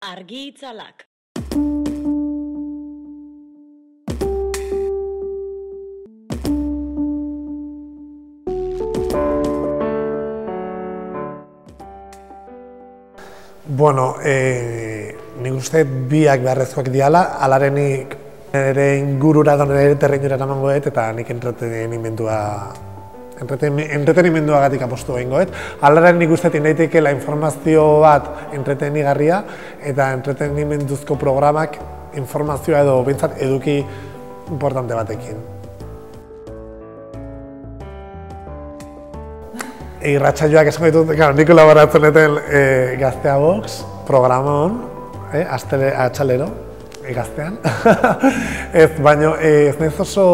Argi itzalak. Bueno, nik uste biak beharrezkoak diala, alarenik nire ingurura da nire terreinura eramango dut eta nik entretenimenduagatik apostu egingo dut. Alaren nik uste daitekeela informazio bat entretenigarria eta entretenimenduzko programak informazioa edo behintzat eduki importante batekin. Irratsaioak esango ditut, nik kolaboratzen duten Gaztea Box, programon, atxalero, gaztean. Baina ez nahiz oso,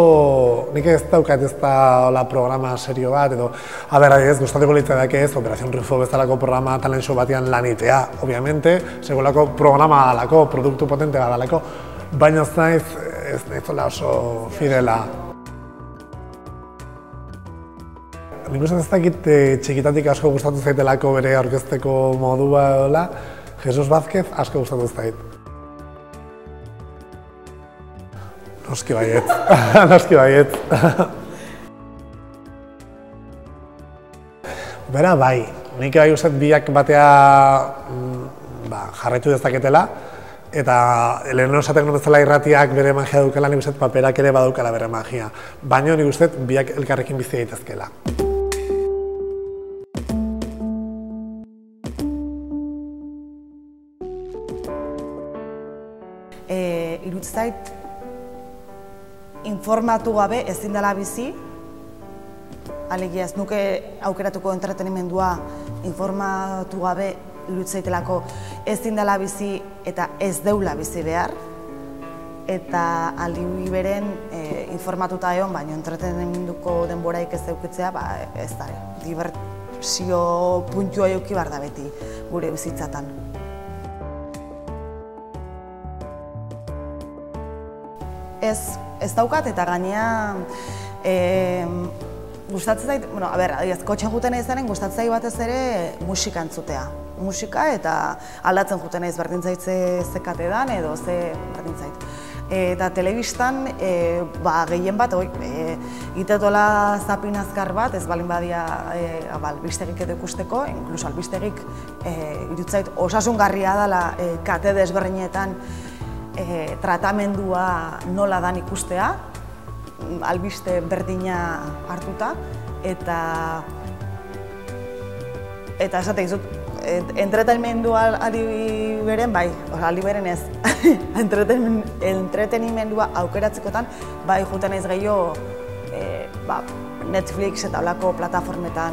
nik ez daukat ez da programa serio bat, edo, adibidez, gustatuko litzaidak ez, Operación Rufo bezalako programa talent show batean lanitea, obviamente, segulako programa dalako, produktu potente bat dalako, baina ez nahiz oso fidela. Nik uste ez dakit txikitatik asko gustatu zaitelako bere aurkezteko modua edola, Jesus Vázquez asko gustatu zait. Noski baiet, noski baiet. Bera bai, nik bai uste biak batea jarraitu dezaketela, eta lehenu esaten nuen bezala irratiak bere magia dukela, nik uste paperak ere badaukala bere magia. Baina nik uste biak elkarrekin bizi daitezkela. Iruditzen zait, informatu gabe ezin dela bizi, alegia ez nuke aukeratuko entretenimendua informatu gabe iruditzen zaitelako ezin dela bizi eta ez deula bizi behar, eta aldi beren informatuta egon, baina entretenimenduko denboraik ez eukitzea, ez da, dibertsio puntua eduki behar da beti gure bizitzatan. Ez daukat eta gainea gustatzen zait, kotxen juten nahi zaren gustatzen zait batez ere musika entzutea. Musika eta aldatzen juten naiz berdin zait ze kate dan edo ze berdin zait. Eta telebistan gehien bat egitetola zapin azkar bat, ez balin badia albistegik edo ikusteko, inkluso albistegik iruditzen zait osasungarria dela kate desberdinetan tratamendua nola dan ikustea, albiste berdina hartuta, eta esate dizut, entretenimendua aldi beren, aldi beren ez, entretenimendua aukeratzekotan, juten naiz gehiago Netflix eta holako plataformetan,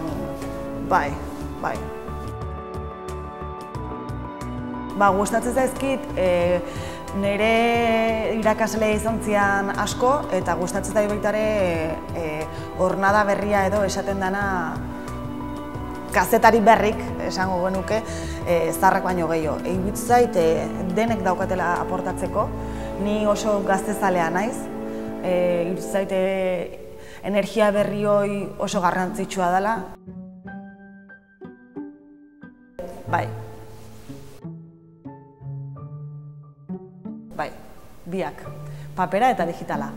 gustatzen zaizkit, nire irakaslea izan zian asko, eta gustatzen zait baita ere hornada berria edo esaten dana kazetari berrik, esango genuke, zaharrak baino gehiago. Iruditzen zait denek daukatela aportatzeko, ni oso gaztezalea naiz, iruditzen zait energia berri hori oso garrantzitsua dela. Biak, papera eta digitala.